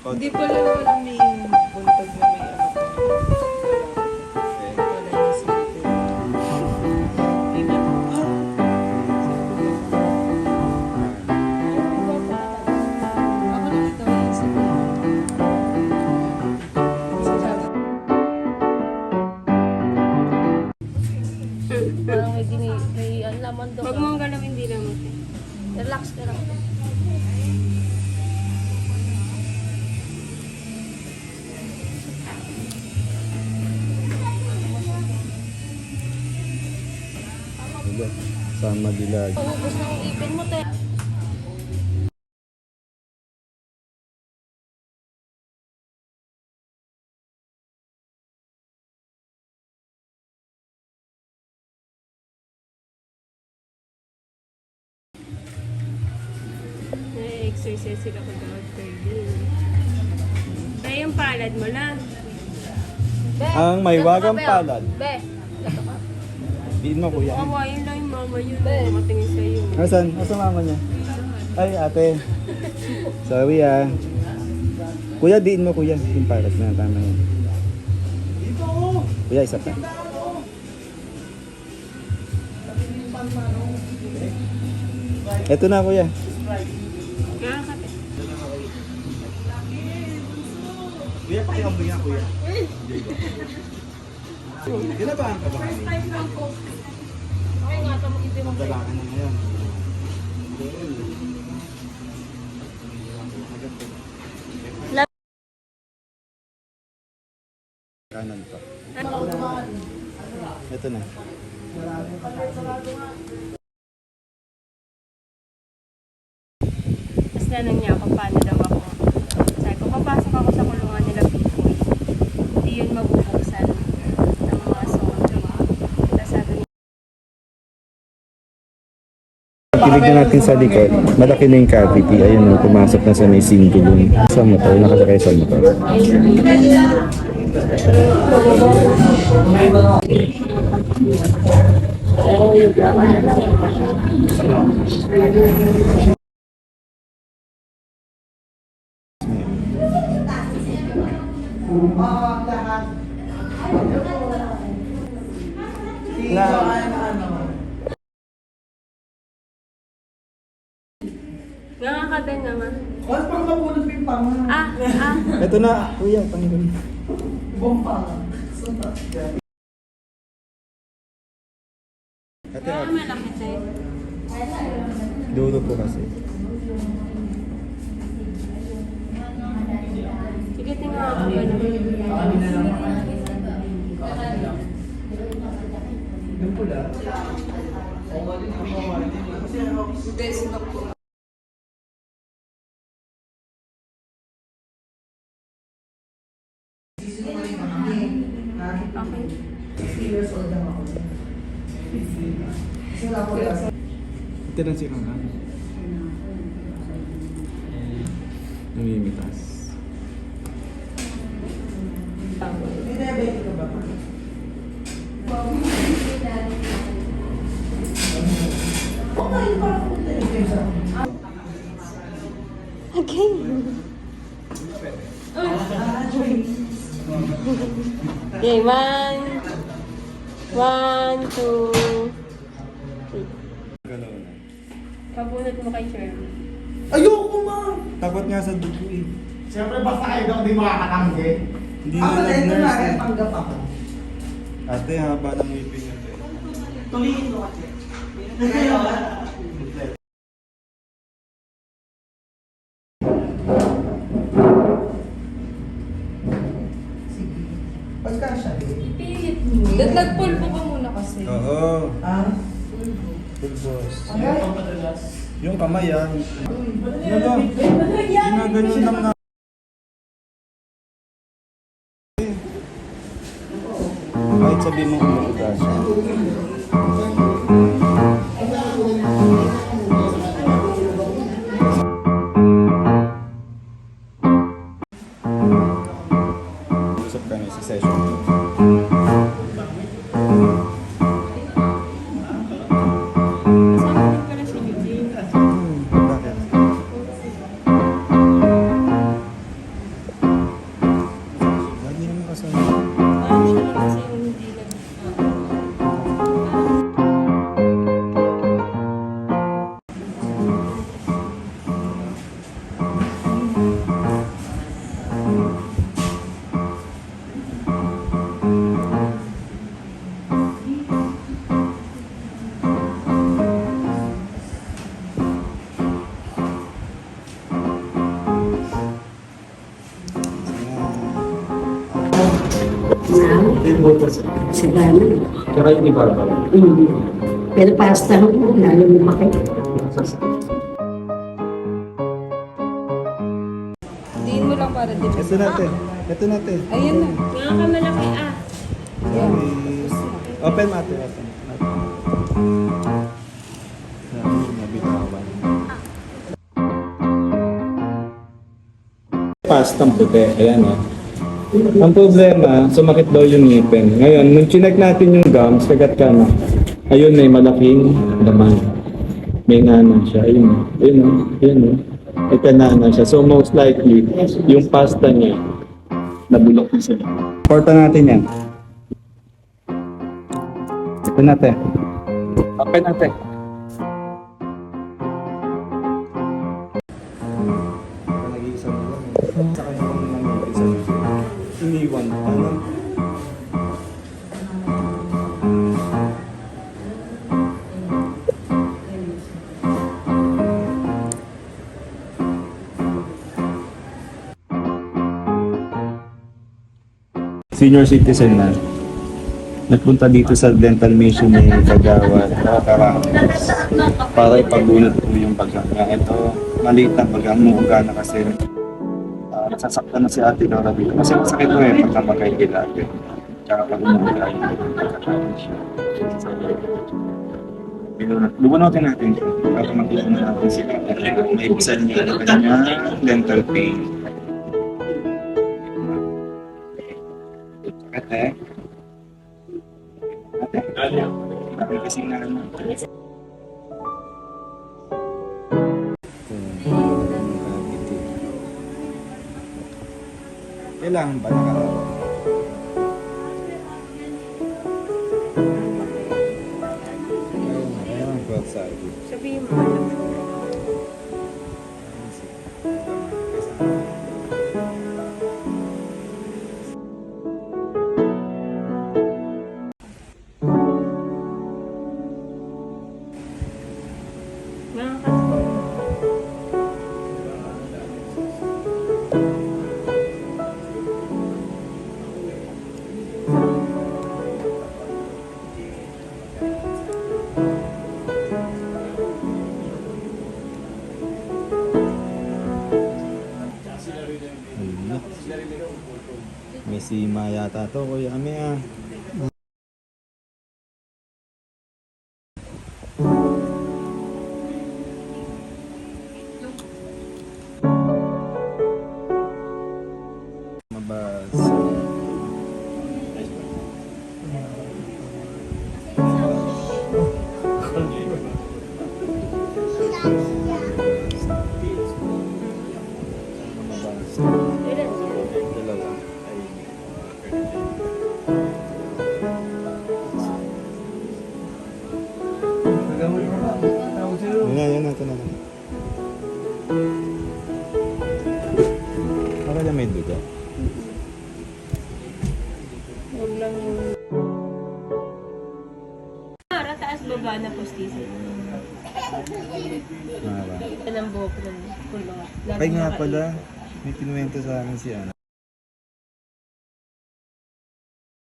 Hindi pala wala may buntag na may ano. Wala yung sipin. Hindi na. Ako nakita ko yung sipin. Parang may laman doon. Huwag mong galawin din naman. Relax ka lang. Diba? Sama dilag. Ubus na yung ipin mo, te. Exercise sila pag after din. Kaya yung palad mo lang. Be, Ang may gato ka, wagang Be, oh. palad. Be, gato ka. Diin mo kuya. Kawain lang yung mama yun. Makatingin sa'yo. Asan? Asan mama niya? Ay ate. Sorry ah. Kuya, diin mo kuya. Yung paras na tama yan. Kuya, isa pa. Ito na kuya. Nakakate. Kuya, pakiambo yan kuya. Kinabahan ka ba kami? Okay nga, ito mag-ipin mo. Dalakan na ngayon. Kanan pa. Ito na. Tapos nanong niya kung paano daw ako. Sabi ko, papasok ako sa kulungan nila Pipoy. Hindi yun mabubuksan ng mga zombie. Tapos sabi niya, Tinignan natin sa likod. Malaki na yung cavity. Ayun, pumasok na sa may singulong. Sa motor, nakasakay sa motor. nakakadal naman. Mas pang mabulot yung panga. Ito na, kuya, tanggal. Bomba. Ate, Kaya malaki tayo. dulo po kasi. Sige, tingnan ako ganun. Yung pula. Okay. 60 years old lang ako. Kasi wala ko lang. Ito lang siya nga. Namimitas. May diabetic ka ba? Oo nga, yung parang punta yung sa Okay. Okay, 1, 2, 3. Galaw na. Pabunot mo kay Sherman. ayoko ma! Takot nga sa dugo eh. Siyempre basta kayo daw hindi makakatanggi. Hindi Ako na na ito na, nag-nurse eh. panggap ako. Ate, haba ng ngipin niya. te. Tulihin mo kasi. Sige. Pagka siya Ipilit mo. Nagpulpo ka muna kasi. Oo. Ah? Pulbos. Agay? Yung kamay ah. Ano? Ginaganyan lang na. Kahit sabi mo umuuga siya. Usap kami sa session. Kasama din pala si Eugene. Bakit? chicken butas. Sagana. Tsaka yung ibabaw. Pero pasta ho, lalo lumaki. Diin mo lang para di ba? Ito natin. Ito natin. Ayun na. Nga ka malaki ah. Open natin. Open. Nabitawan. Pastang puti. Ayan o. Ang problema, sumakit daw yung ngipin. Ngayon, nung chinek natin yung gums, kagat ka na. Ayun, may malaking laman. May nanan siya. Ayun o. Ayun o. Ayun o. May kananan siya. So most likely, yung pasta niya, nabulok na sila. Porta natin yan. Ito natin. Open natin. Nag-iisa mo lang. Sa kanya kung nang-iisa. Iniwan. Ano? Senior citizen na. Nagpunta dito sa dental mission ni Kagawad. Nakakaraos. Para ipabunot po yung baga. Ito, maliit na baga. Muuga na kasi. Nasasaktan na si Ate Laura dito. Kasi masakit to eh pagka magkaigilate. Tsaka pag umuuga yung pagkakaroon siya. So, lubunutin natin ito. Para makikita natin si Ate. May ibsan niya na kanyang dental pain. Ate. Ate. Ate kasi na ano. Kailangan ba nakarawa? Ayun, both sides. Sabihin mo, alam mo. May sima yata to, Kuya Ami ah. Mabasa. Dalawa. Yan na, ito na lang. Para na may dugo. Huwag lang yung... Para taas baba na postiso. Mara. Yan ang buhok ng kulong. Ay nga pala, may kinuwento sa akin si ano.